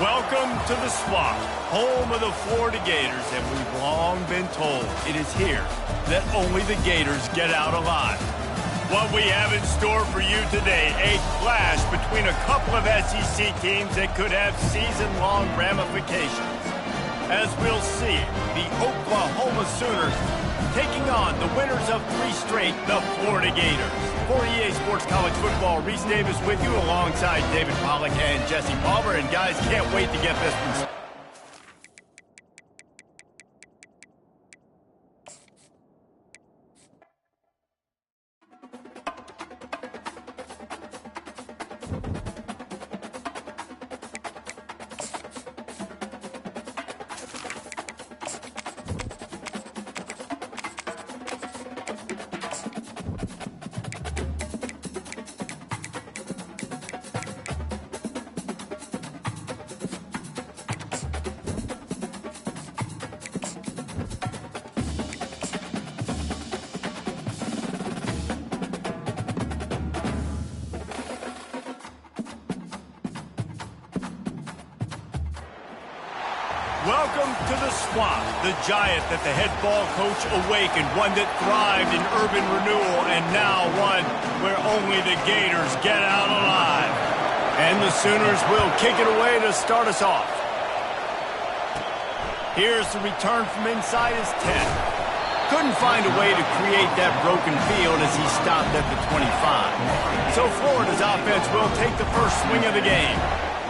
Welcome to the Swamp, home of the Florida Gators, and we've long been told it is here that only the Gators get out alive. What we have in store for you today, a clash between a couple of SEC teams that could have season-long ramifications. As we'll see, the Oklahoma Sooners taking on the winners of 3 straight, the Florida Gators. For EA Sports College Football, Reese Davis with you alongside David Pollack and Jesse Palmer. And guys, can't wait to get this one started. Welcome to the Swamp, the giant that the head ball coach awakened, one that thrived in urban renewal, and now one where only the Gators get out alive. And the Sooners will kick it away to start us off. Here's the return from inside his 10. Couldn't find a way to create that broken field as he stopped at the 25. So Florida's offense will take the first swing of the game.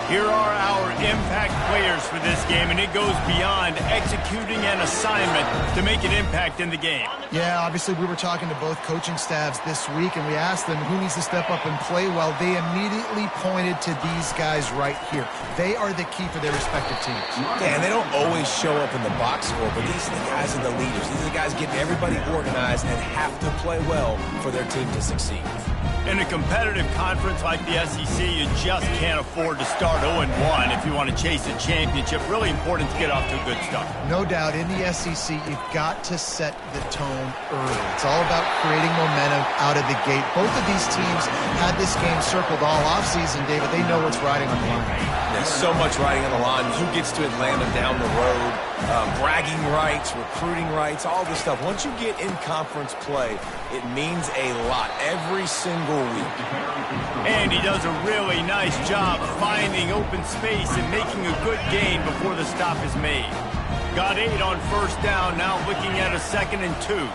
Here are our impact players for this game, and it goes beyond executing an assignment to make an impact in the game. Yeah, obviously we were talking to both coaching staffs this week, and we asked them who needs to step up and play well. They immediately pointed to these guys right here. They are the key for their respective teams. Yeah, and they don't always show up in the box score, but these are the guys are the leaders. These are the guys getting everybody organized and have to play well for their team to succeed. In a competitive conference like the SEC, you just can't afford to start 0-1 if you want to chase a championship. Really important to get off to a good start. No doubt, in the SEC, you've got to set the tone early. It's all about creating momentum out of the gate. Both of these teams had this game circled all offseason, David. They know what's riding on the line. There's so much riding on the line. Who gets to Atlanta down the road? Bragging rights, recruiting rights, all this stuff. Once you get in conference play, it means a lot every single week. And he does a really nice job finding open space and making a good gain before the stop is made. Got 8 on first down, now looking at a 2nd and 2.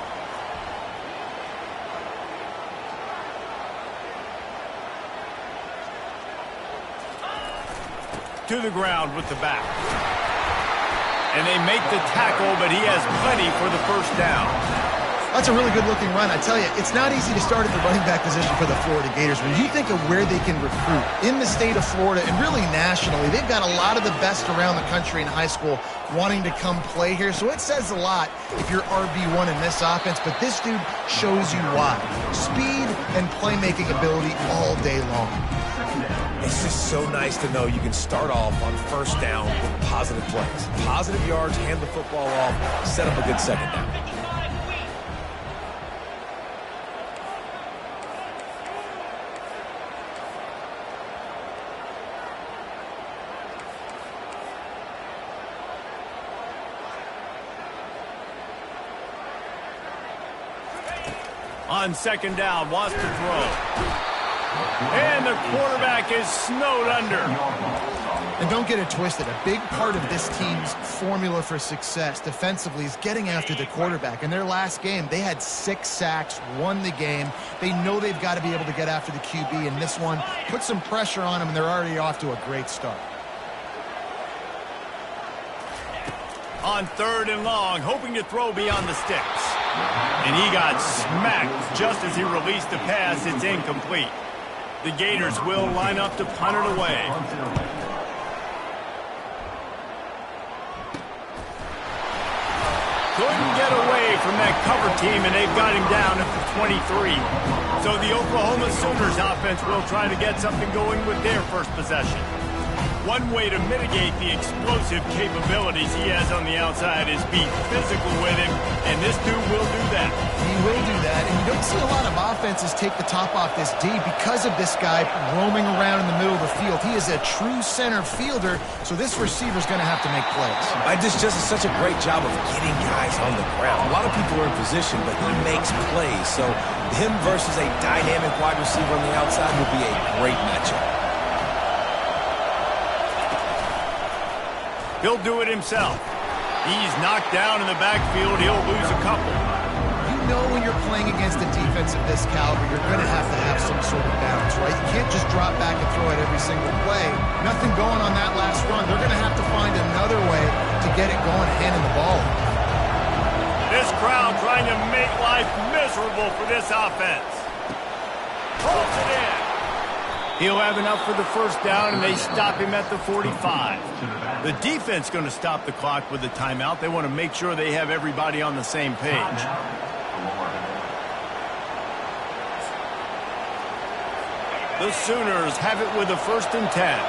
To the ground with the back. And they make the tackle, but he has plenty for the first down. That's a really good-looking run. I tell you, it's not easy to start at the running back position for the Florida Gators. When you think of where they can recruit in the state of Florida and really nationally, they've got a lot of the best around the country in high school wanting to come play here. So it says a lot if you're RB1 in this offense, but this dude shows you why. Speed and playmaking ability all day long. It's just so nice to know you can start off on first down with positive plays. Positive yards, hand the football off, set up a good second down. On 2nd down, wants to throw. And the quarterback is snowed under. And don't get it twisted. A big part of this team's formula for success defensively is getting after the quarterback. In their last game, they had 6 sacks, won the game. They know they've got to be able to get after the QB, and this one put some pressure on them, and they're already off to a great start. On 3rd and long, hoping to throw beyond the sticks. And he got smacked just as he released the pass. It's incomplete. The Gators will line up to punt it away. Couldn't get away from that cover team, and they've got him down at the 23. So the Oklahoma Sooners offense will try to get something going with their first possession. One way to mitigate the explosive capabilities he has on the outside is be physical with him, and this dude will do that. He will do that, and you don't see a lot of offenses take the top off this D because of this guy roaming around in the middle of the field. He is a true center fielder, so this receiver's going to have to make plays. Just does such a great job of getting guys on the ground. A lot of people are in position, but he makes plays. So him versus a dynamic wide receiver on the outside will be a great matchup. He'll do it himself. He's knocked down in the backfield. He'll lose a couple. You know when you're playing against a defense of this caliber, you're going to have some sort of balance, right? You can't just drop back and throw it every single play. Nothing going on that last run. They're going to have to find another way to get it going, handing the ball. This crowd trying to make life miserable for this offense. Pulls it in. He'll have enough for the first down, and they stop him at the 45. The defense going to stop the clock with the timeout. They want to make sure they have everybody on the same page. The Sooners have it with a 1st and 10.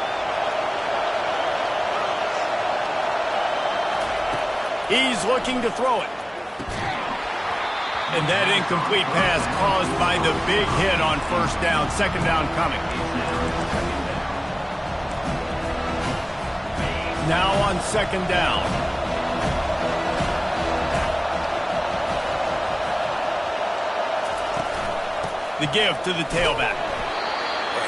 He's looking to throw it. And that incomplete pass caused by the big hit on 1st down. 2nd down coming. Now on 2nd down. The give to the tailback.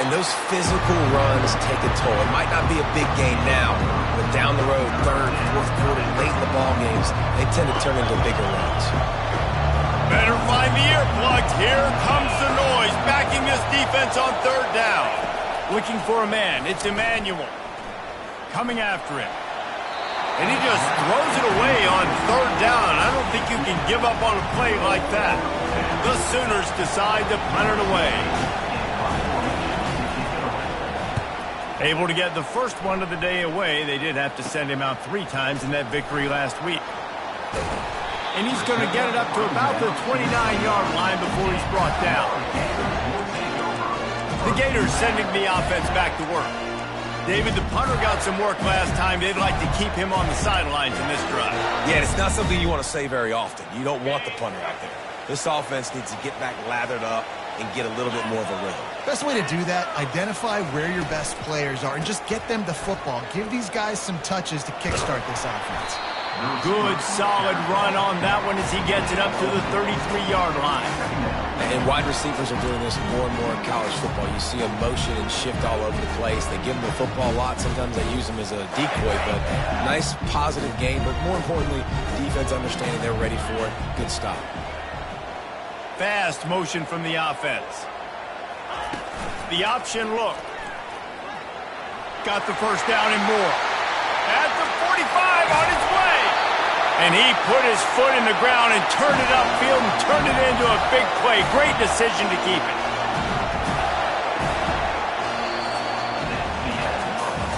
And those physical runs take a toll. It might not be a big game now, but down the road, 3rd, 4th quarter, late in the ball games, they tend to turn into bigger runs. Better find the earplugs. Here comes the noise, backing this defense on 3rd down. Looking for a man. It's Emmanuel. Coming after him. And he just throws it away on 3rd down. I don't think you can give up on a play like that. The Sooners decide to punt it away. Able to get the first one of the day away. They did have to send him out 3 times in that victory last week. And he's going to get it up to about the 29-yard line before he's brought down. The Gators sending the offense back to work. David, the punter got some work last time. They'd like to keep him on the sidelines in this drive. Yeah, it's not something you want to say very often. You don't want the punter out there. This offense needs to get back lathered up and get a little bit more of a rhythm. Best way to do that, identify where your best players are and just get them the football. Give these guys some touches to kickstart this offense. Good, solid run on that one as he gets it up to the 33-yard line. And wide receivers are doing this more and more in college football. You see them motion and shift all over the place. They give them the football a lot. Sometimes they use them as a decoy, but nice, positive game. But more importantly, defense understanding they're ready for it. Good stop. Fast motion from the offense. The option look. Got the first down and more. At the 45 on its way. And he put his foot in the ground and turned it upfield and turned it into a big play. Great decision to keep it.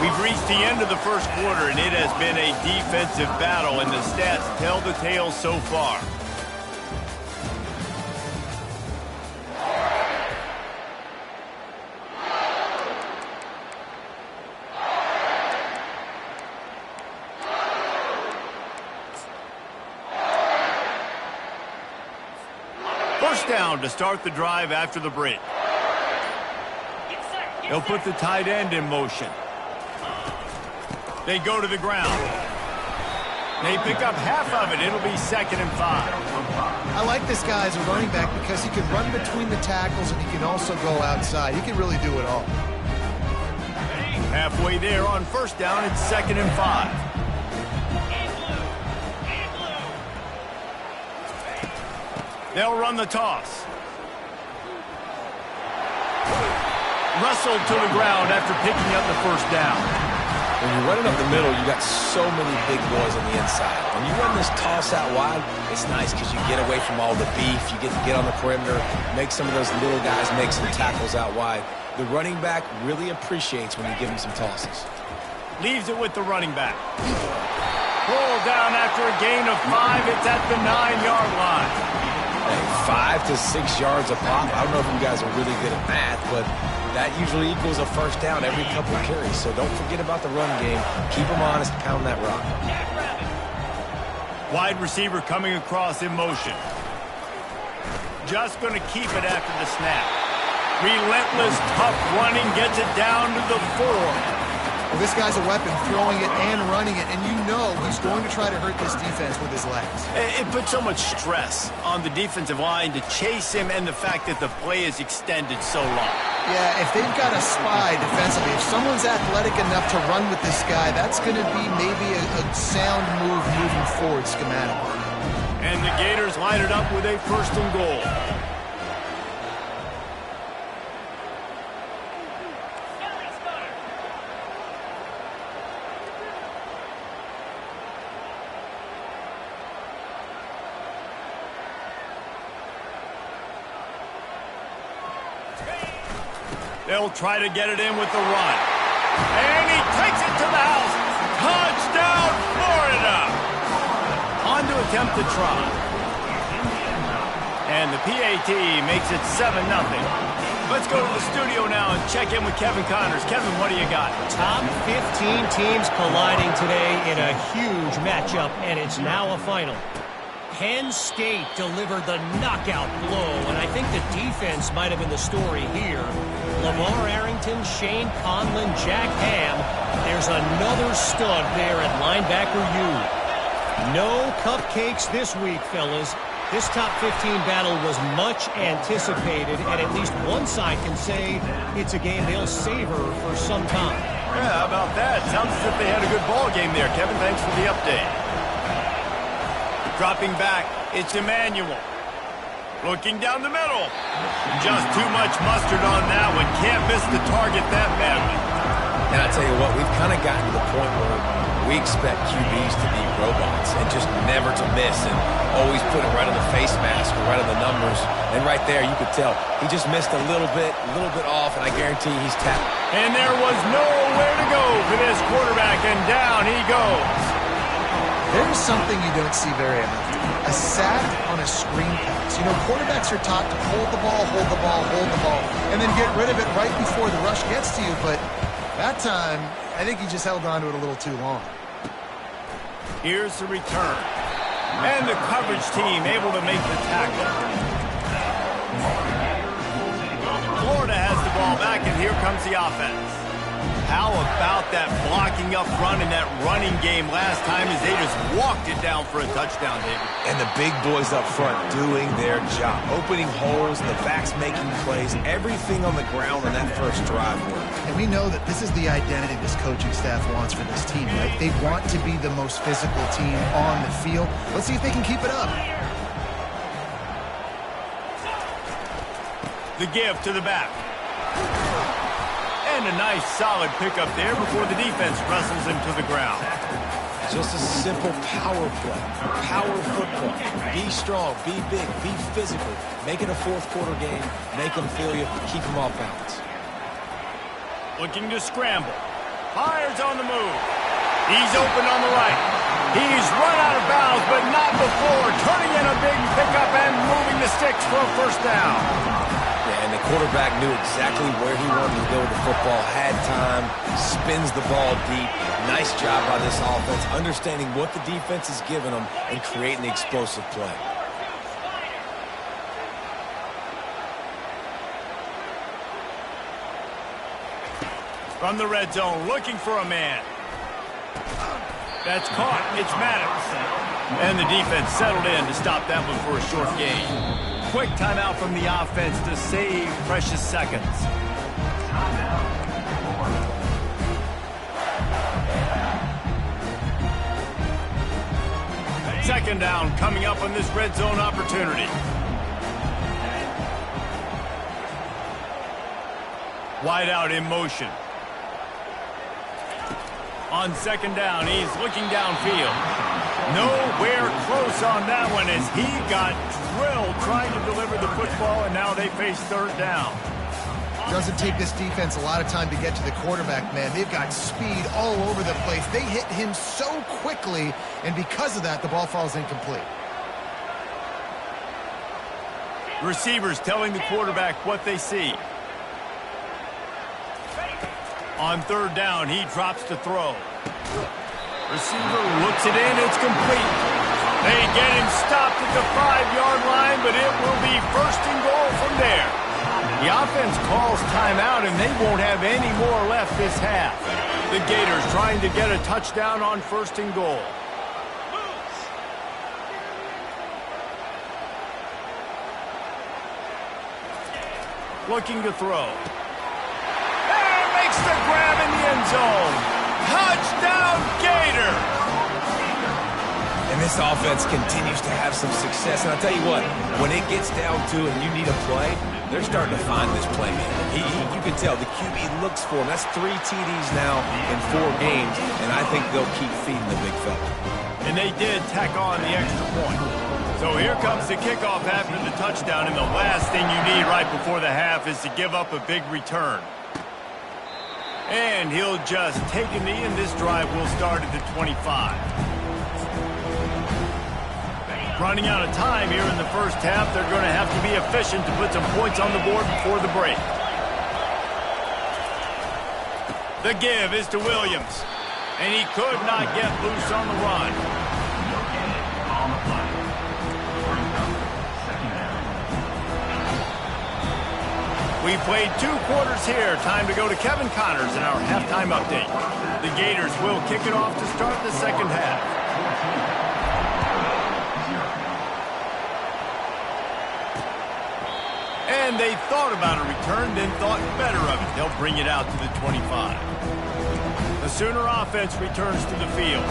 We've reached the end of the first quarter, and it has been a defensive battle, and the stats tell the tale so far. First down to start the drive after the break. They'll put the tight end in motion. They go to the ground. They pick up half of it. It'll be 2nd and 5. I like this guy as a running back because he can run between the tackles and he can also go outside. He can really do it all. Halfway there on first down, it's 2nd and 5. They'll run the toss. Wrestled to the ground after picking up the first down. When you're running up the middle, you got so many big boys on the inside. When you run this toss out wide, it's nice because you get away from all the beef. You get to get on the perimeter, make some of those little guys make some tackles out wide. The running back really appreciates when you give him some tosses. Leaves it with the running back. Pulled down after a gain of 5. It's at the 9-yard line. 5 to 6 yards a pop. I don't know if you guys are really good at math, but that usually equals a first down every couple of carries. So don't forget about the run game. Keep them honest, pound that rock. Wide receiver coming across in motion. just going to keep it after the snap. Relentless, tough running gets it down to the 4. Well, this guy's a weapon, throwing it and running it, and you know he's going to try to hurt this defense with his legs. It puts so much stress on the defensive line to chase him, and the fact that the play is extended so long. Yeah, if they've got a spy defensively, if someone's athletic enough to run with this guy, that's going to be maybe a sound move moving forward schematically. And the Gators line it up with a 1st and goal. They'll try to get it in with the run. And he takes it to the house. Touchdown, Florida! On to attempt the try. And the PAT makes it 7-0. Let's go to the studio now and check in with Kevin Connors. Kevin, what do you got? Top 15 teams colliding today in a huge matchup, and it's now a final. Penn State delivered the knockout blow, and I think the defense might have been the story here. Lamar Arrington, Shane Conlon, Jack Ham. There's another stud there at linebacker U. No cupcakes this week, fellas. This top 15 battle was much anticipated, and at least one side can say it's a game they'll savor for some time. Yeah, how about that? Sounds as if they had a good ball game there. Kevin, thanks for the update. Dropping back, it's Emmanuel. Looking down the middle. Just too much mustard on that one. Can't miss the target that badly. And I tell you what, we've kind of gotten to the point where we expect QBs to be robots and just never to miss and always put it right on the face mask or right on the numbers. And right there, you could tell he just missed a little bit off, and I guarantee he's tapped. And there was nowhere to go for this quarterback, and down he goes. There's something you don't see very often. A sack on a screen pass. You know, quarterbacks are taught to hold the ball, and then get rid of it right before the rush gets to you. But that time, I think he just held on to it a little too long. Here's the return. And the coverage team able to make the tackle. Florida has the ball back, and here comes the offense. How about that blocking up front and that running game last time as they just walked it down for a touchdown, David? And the big boys up front doing their job. Opening holes, the backs making plays, everything on the ground on that first drive worked. And we know that this is the identity this coaching staff wants for this team, right? They want to be the most physical team on the field. Let's see if they can keep it up. The give to the back. And a nice solid pickup there before the defense wrestles him to the ground. Just a simple power play. Power football. Be strong, be big, be physical. Make it a fourth quarter game. Make them feel you. Keep them off balance. Looking to scramble. Fires on the move. He's open on the right. He's run out of bounds, but not before. Turning in a big pickup and moving the sticks for a 1st down. And the quarterback knew exactly where he wanted to go with the football, had time, spins the ball deep. Nice job by this offense, understanding what the defense is giving them and creating the explosive play. From the red zone, looking for a man. That's caught. It's Maddox. And the defense settled in to stop that one for a short gain. Quick timeout from the offense to save precious seconds. Second down coming up on this red zone opportunity. Wide out in motion. On 2nd down, he's looking downfield. Nowhere close on that one as he got drilled trying to deliver the football, and now they face 3rd down. Doesn't take this defense a lot of time to get to the quarterback, man. They've got speed all over the place. They hit him so quickly, and because of that, the ball falls incomplete. Receivers telling the quarterback what they see. On 3rd down, he drops to throw. Receiver looks it in, it's complete. They get him stopped at the 5-yard line, but it will be 1st The offense calls timeout, and they won't have any more left this half. The Gators trying to get a touchdown on 1st and goal. Looking to throw. And makes the grab in the end zone. Touchdown, Gator! And this offense continues to have some success. And I'll tell you what, when it gets down to it and you need a play, they're starting to find this playmaker. You can tell the QB looks for him. That's 3 TDs now in 4 games, and I think they'll keep feeding the big fella. And they did tack on the extra point. So here comes the kickoff after the touchdown, and the last thing you need right before the half is to give up a big return. And he'll just take a knee, and this drive will start at the 25. Running out of time here in the first half, they're going to have to be efficient to put some points on the board before the break. The give is to Williams, and he could not get loose on the run. We played 2 quarters here. Time to go to Kevin Connors in our halftime update. The Gators will kick it off to start the second half. And they thought about a return, then thought better of it. They'll bring it out to the 25. The Sooner offense returns to the field.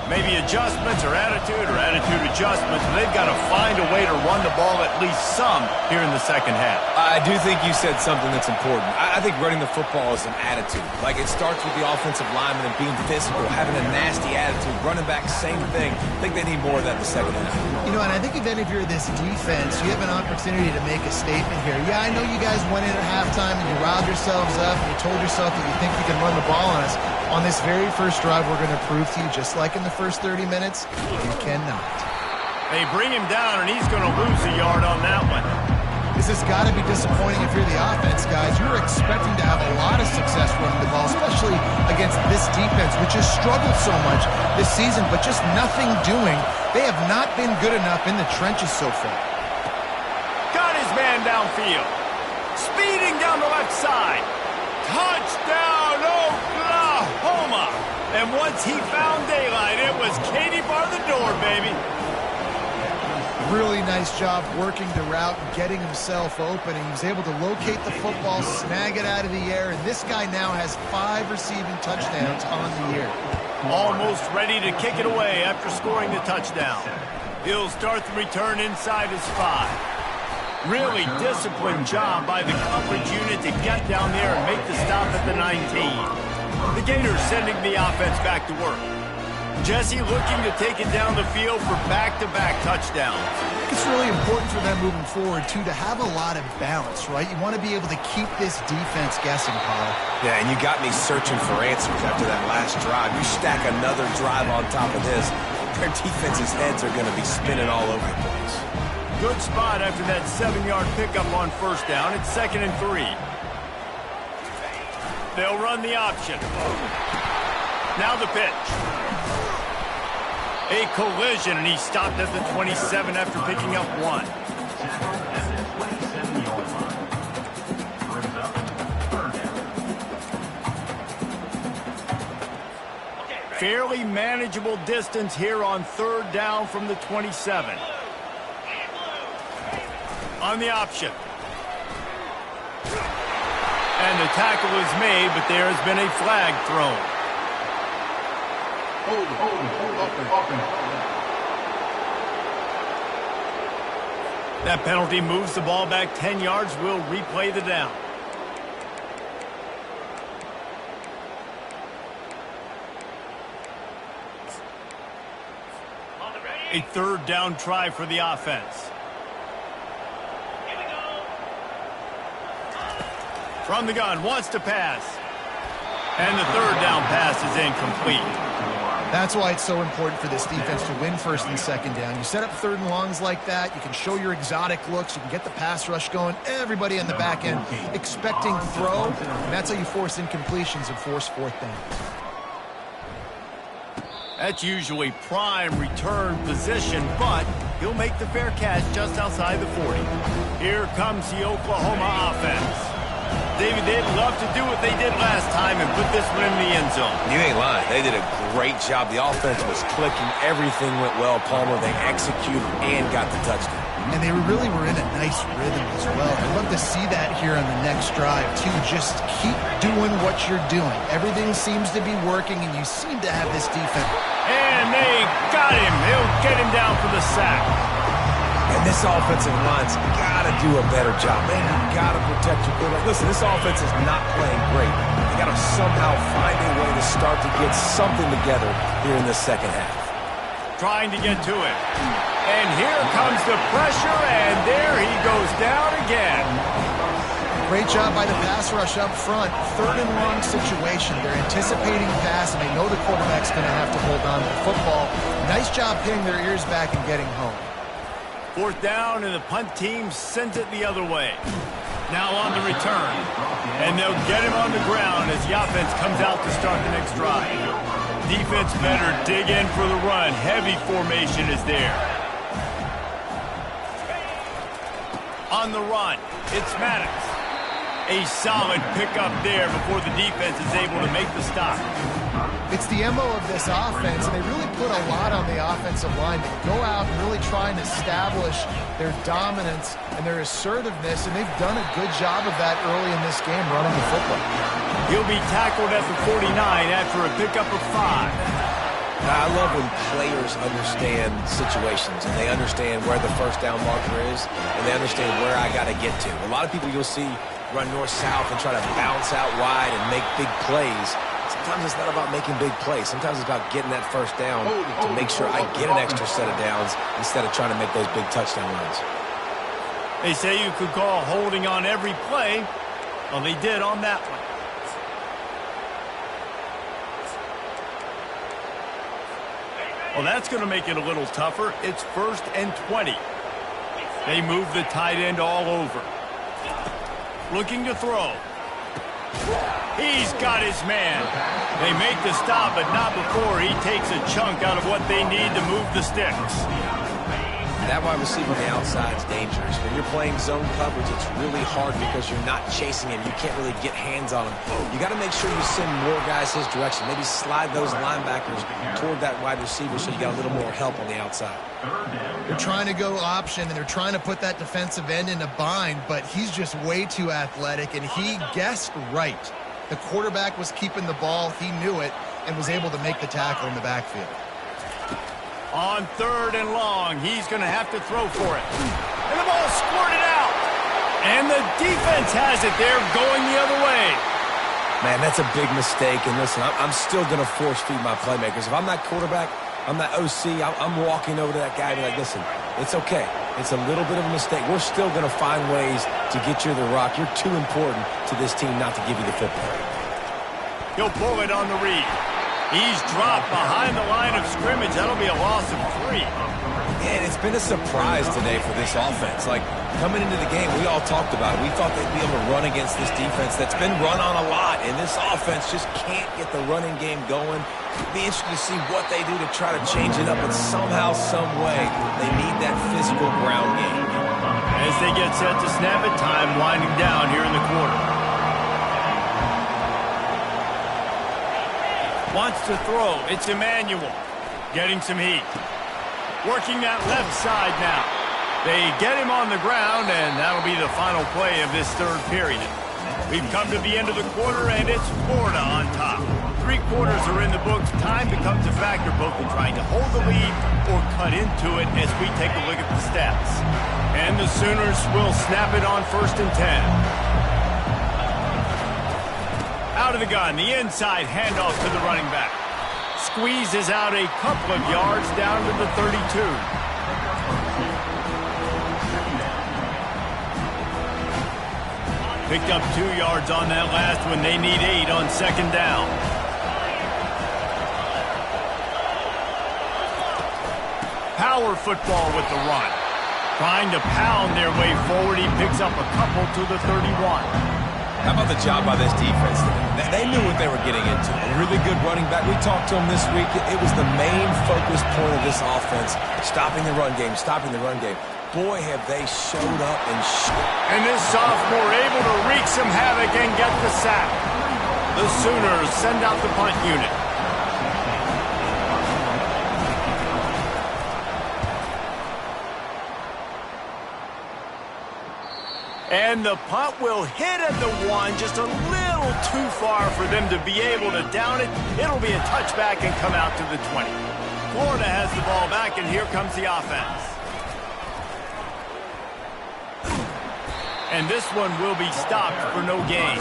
Maybe adjustments or attitude adjustments. They've got to find a way to run the ball at least some here in the second half. I do think you said something that's important. I think running the football is an attitude. Like, it starts with the offensive lineman and being physical, having a nasty attitude. Running back, same thing. I think they need more of that in the second half. You know, and I think even if you're this defense, you have an opportunity to make a statement here. Yeah, I know you guys went in at halftime and you riled yourselves up and you told yourself that you think you can run the ball on us. On this very first drive, we're going to prove to you, just like in the first 30 minutes, you cannot. They bring him down, and he's going to lose a yard on that one. This has got to be disappointing if you're the offense, guys. You're expecting to have a lot of success running the ball, especially against this defense, which has struggled so much this season, but just nothing doing. They have not been good enough in the trenches so far. Got his man downfield. Speeding down the left side. Touchdown, Oklahoma! And once he found daylight, it was Katie bar the door, baby. Really nice job working the route and getting himself open. And he was able to locate the football, snag it out of the air, and this guy now has 5 receiving touchdowns on the year. Almost ready to kick it away after scoring the touchdown. He'll start the return inside his 5. Really disciplined job by the coverage unit to get down there and make the stop at the 19. The Gators sending the offense back to work. Jesse looking to take it down the field for back-to-back touchdowns. I think it's really important for them moving forward, too, to have a lot of balance, right? You want to be able to keep this defense guessing, Paul. Yeah, and you got me searching for answers after that last drive. You stack another drive on top of this, their defense's heads are going to be spinning all over the place. Good spot after that 7-yard pickup on first down. It's 2nd and 3. They'll run the option. Now the pitch. A collision, and he stopped at the 27 after picking up 1. Fairly manageable distance here on 3rd down from the 27. On the option. And the tackle is made, but there has been a flag thrown. That penalty moves the ball back 10 yards. We'll replay the down. A 3rd down try for the offense. From the gun, wants to pass. And the 3rd down pass is incomplete. That's why it's so important for this defense to win 1st and 2nd down. You set up 3rd and longs like that, you can show your exotic looks, you can get the pass rush going, everybody in the back end expecting throw, and that's how you force incompletions and force 4th down. That's usually prime return position, but he'll make the fair catch just outside the 40. Here comes the Oklahoma offense. David, they'd love to do what they did last time and put this one in the end zone. You ain't lying. They did a great job. The offense was clicking. Everything went well. Palmer, they executed and got the touchdown. And they really were in a nice rhythm as well. I'd love to see that here on the next drive, too. Just keep doing what you're doing. Everything seems to be working, and you seem to have this defense. And they got him. He'll get him down for the sack. And this offensive line's got to do a better job. Man, you got to protect your quarterback. Listen, this offense is not playing great. They got to somehow find a way to start to get something together here in the second half. Trying to get to it. And here comes the pressure, and there he goes down again. Great job by the pass rush up front. Third and long situation. They're anticipating pass, and they know the quarterback's going to have to hold on to the football. Nice job pinning their ears back and getting home. Fourth down, and the punt team sends it the other way. Now on the return. And they'll get him on the ground as the offense comes out to start the next drive. Defense better dig in for the run. Heavy formation is there. On the run, it's Maddox. A solid pickup there before the defense is able to make the stop. It's the MO of this offense, and they really put a lot on the offensive line to go out and really try and establish their dominance and their assertiveness, and they've done a good job of that early in this game running the football. He'll be tackled at the 49 after a pickup of 5. I love when players understand situations and they understand where the first down marker is and they understand where I got to get to. A lot of people you'll see run north-south and try to bounce out wide and make big plays. Sometimes it's not about making big plays. Sometimes it's about getting that first down to make sure I get an extra set of downs instead of trying to make those big touchdown runs. They say you could call holding on every play. Well, they did on that one. Well, that's going to make it a little tougher. It's 1st and 20. They move the tight end all over. Looking to throw. He's got his man. They make the stop, but not before he takes a chunk out of what they need to move the sticks. That wide receiver on the outside is dangerous. When you're playing zone coverage, it's really hard because you're not chasing him. You can't really get hands on him. You got to make sure you send more guys his direction. Maybe slide those linebackers toward that wide receiver so you got a little more help on the outside. They're trying to go option, and they're trying to put that defensive end in a bind, but he's just way too athletic, and he guessed right. The quarterback was keeping the ball. He knew it and was able to make the tackle in the backfield. On 3rd and long, he's going to have to throw for it. And the ball squirted out. And the defense has it. They're going the other way. Man, that's a big mistake. And listen, I'm still going to force feed my playmakers. If I'm that quarterback, I'm that OC, I'm walking over to that guy and be like, listen, it's okay. It's a little bit of a mistake. We're still going to find ways to get you the rock. You're too important to this team not to give you the football. He'll pull it on the read. He's dropped behind the line of scrimmage. That'll be a loss of 3. And it's been a surprise today for this offense. Like, coming into the game, we all talked about it. We thought they'd be able to run against this defense that's been run on a lot, and this offense just can't get the running game going. It'll be interesting to see what they do to try to change it up, but somehow, some way, they need that physical ground game. As they get set to snap it, time winding down here in the quarter. Wants to throw. It's Emmanuel. Getting some heat. Working that left side now. They get him on the ground, and that'll be the final play of this 3rd period. We've come to the end of the quarter, and it's Florida on top. 3 quarters are in the books. Time becomes a factor both in trying to hold the lead or cut into it as we take a look at the stats. And the Sooners will snap it on 1st and 10. Out of the gun, the inside handoff to the running back. Squeezes out a couple of yards down to the 32. Picked up 2 yards on that last one. They need 8 on 2nd down. Power football with the run. Trying to pound their way forward. He picks up a couple to the 31. How about the job by this defense? They knew what they were getting into. A really good running back. We talked to him this week. It was the main focus point of this offense, stopping the run game, stopping the run game. boy, have they showed up and And this sophomore able to wreak some havoc and get the sack. The Sooners send out the punt unit. And the punt will hit at the 1, just a little too far for them to be able to down it. It'll be a touchback and come out to the 20. Florida has the ball back, and here comes the offense. And this one will be stopped for no gain.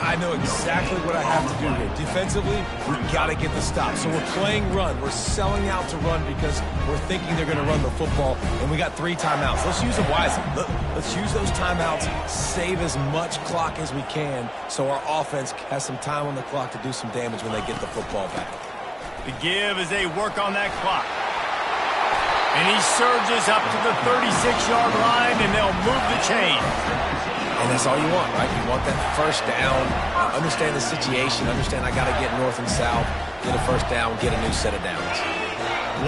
I know exactly what I have to do here. Defensively, we've got to get the stop. So we're playing run. We're selling out to run because we're thinking they're going to run the football, and we got 3 timeouts. Let's use them wisely. Let's use those timeouts, save as much clock as we can so our offense has some time on the clock to do some damage when they get the football back. The give as they work on that clock. And he surges up to the 36-yard line, and they'll move the chains. And that's all you want, right? You want that first down, understand the situation, understand I got to get north and south, get a first down, get a new set of downs.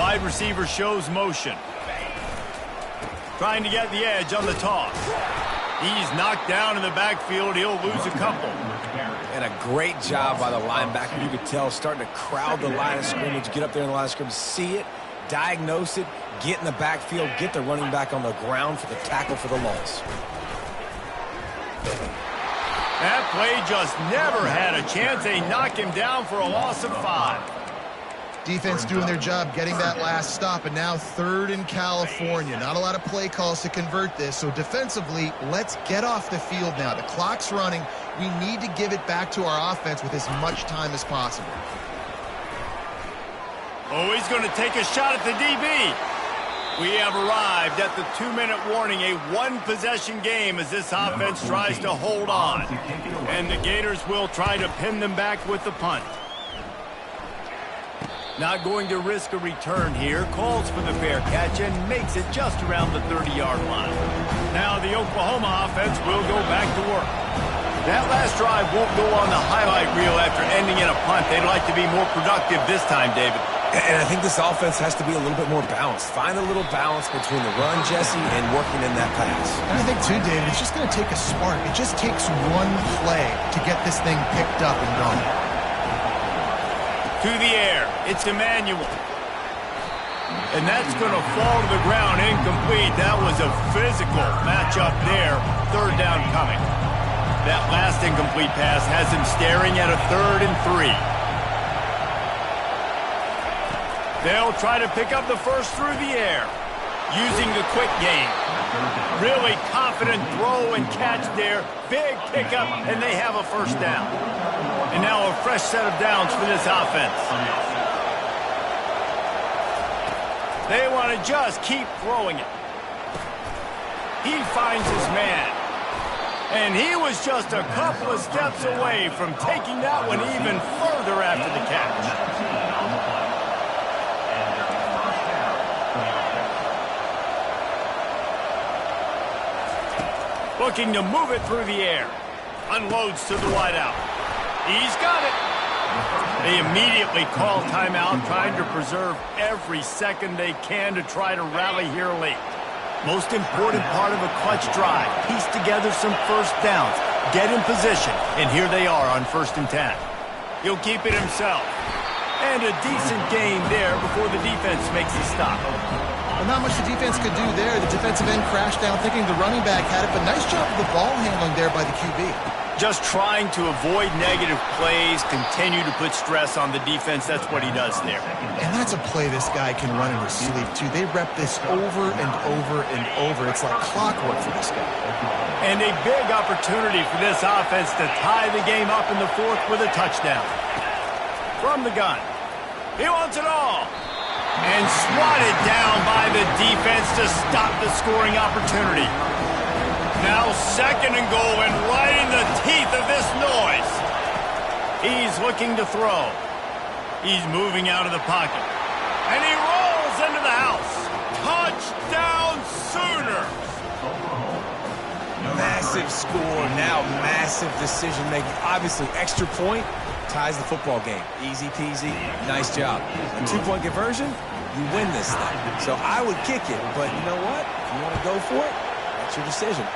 Wide receiver shows motion. Trying to get the edge on the toss. He's knocked down in the backfield. He'll lose a couple. And a great job by the linebacker. You could tell starting to crowd the line of scrimmage, get up there in the line of scrimmage, see it, diagnose it, get in the backfield, get the running back on the ground for the tackle for the loss. That play just never had a chance. They knock him down for a loss of 5. Defense doing their job getting that last stop, and now 3rd in California. Not a lot of play calls to convert this, so defensively, let's get off the field now. The clock's running. We need to give it back to our offense with as much time as possible. Oh, he's going to take a shot at the DB. We have arrived at the 2-minute warning, a 1-possession game as this offense tries to hold on. And the Gators will try to pin them back with the punt. Not going to risk a return here. Calls for the fair catch and makes it just around the 30-yard line. Now the Oklahoma offense will go back to work. That last drive won't go on the highlight reel after ending in a punt. They'd like to be more productive this time, David. And I think this offense has to be a little bit more balanced. Find a little balance between the run, Jesse, and working in that pass. And I think, too, David, it's just going to take a spark. It just takes one play to get this thing picked up and going. To the air. It's Emmanuel. And that's going to fall to the ground incomplete. That was a physical matchup there. 3rd down coming. That last incomplete pass has him staring at a 3rd and 3. They'll try to pick up the first through the air, using the quick game. Really confident throw and catch there. Big pickup, and they have a first down. And now a fresh set of downs for this offense. They want to just keep throwing it. He finds his man. And he was just a couple of steps away from taking that one even further after the catch. Looking to move it through the air. Unloads to the wideout. He's got it. They immediately call timeout, trying to preserve every second they can to try to rally here late. Most important part of a clutch drive. Piece together some first downs. Get in position. And here they are on 1st and 10. He'll keep it himself. And a decent gain there before the defense makes a stop. Well, not much the defense could do there. The defensive end crashed down thinking the running back had it, but nice job of the ball handling there by the QB. Just trying to avoid negative plays, continue to put stress on the defense. That's what he does there. And that's a play this guy can run in his sleep, too. They rep this over and over and over. It's like clockwork for this guy. And a big opportunity for this offense to tie the game up in the 4th with a touchdown. From the gun. He wants it all. And swatted down by the defense to stop the scoring opportunity. Now 2nd and goal, and right in the teeth of this noise. He's looking to throw. He's moving out of the pocket. And he rolls into the house. Touchdown Sooners! Massive score, now massive decision-making. Obviously, extra point ties the football game. Easy peasy, nice job. A 2-point conversion, you win this thing. So I would kick it, but you know what? If you want to go for it, that's your decision.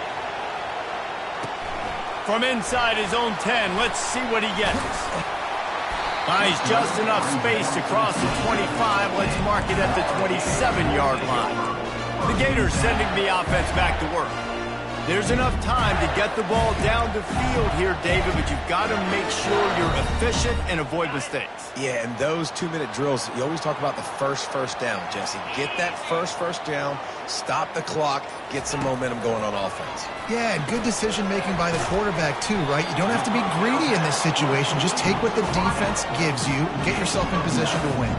From inside his own 10, let's see what he gets. Finds just enough space to cross the 25. Let's mark it at the 27-yard line. The Gators sending the offense back to work. There's enough time to get the ball down the field here, David, but you've got to make sure you're efficient and avoid mistakes. Yeah, and those 2-minute drills, you always talk about the first down, Jesse. Get that first down, stop the clock, get some momentum going on offense. Yeah, and good decision-making by the quarterback, too, right? You don't have to be greedy in this situation. Just take what the defense gives you and get yourself in position to win.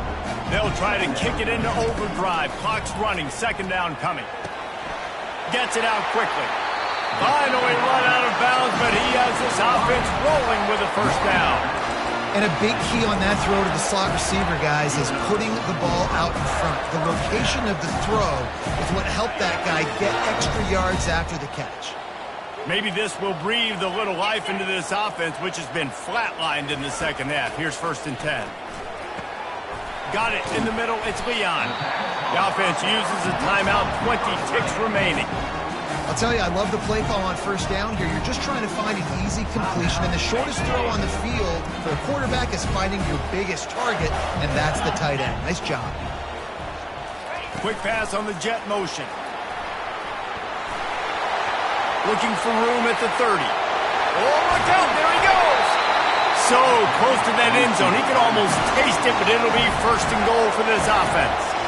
They'll try to kick it into overdrive. Clock's running, second down coming. Gets it out quickly. Finally run out of bounds, but he has this offense rolling with a first down. And a big key on that throw to the slot receiver, guys, is putting the ball out in front. The location of the throw is what helped that guy get extra yards after the catch. Maybe this will breathe a little life into this offense, which has been flatlined in the second half. Here's 1st and 10. Got it in the middle. It's Leon. The offense uses a timeout. 20 ticks remaining. I'll tell you, I love the play call on first down here. You're just trying to find an easy completion, and the shortest throw on the field for a quarterback is finding your biggest target, and that's the tight end. Nice job. Quick pass on the jet motion. Looking for room at the 30. Oh, look out, there he goes. So close to that end zone. He could almost taste it, but it'll be 1st and goal for this offense.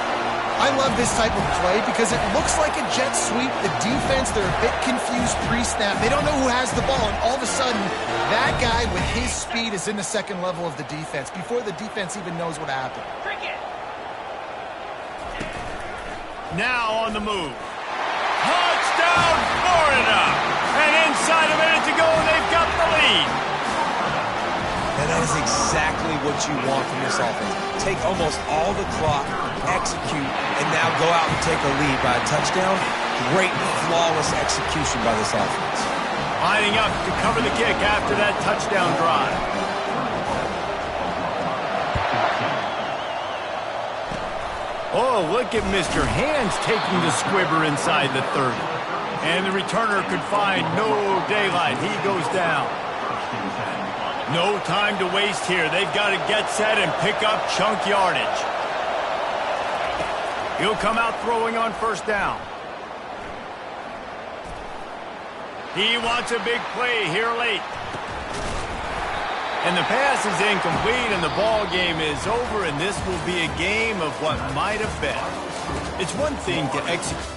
I love this type of play because it looks like a jet sweep. The defense, they're a bit confused pre-snap. They don't know who has the ball, and all of a sudden, that guy with his speed is in the second level of the defense before the defense even knows what happened. Now on the move. Touchdown, Florida! And inside a minute to go, they've got the lead. And that is exactly what you want from this offense. Take almost all the clock, execute, and now go out and take a lead by a touchdown. Great, flawless execution by this offense. Lining up to cover the kick after that touchdown drive. Oh, look at Mr. Hands taking the squibber inside the 30. And the returner could find no daylight. He goes down. No time to waste here. They've got to get set and pick up chunk yardage. He'll come out throwing on first down. He wants a big play here late. And the pass is incomplete, and the ball game is over, and this will be a game of what might have been. It's one thing to execute.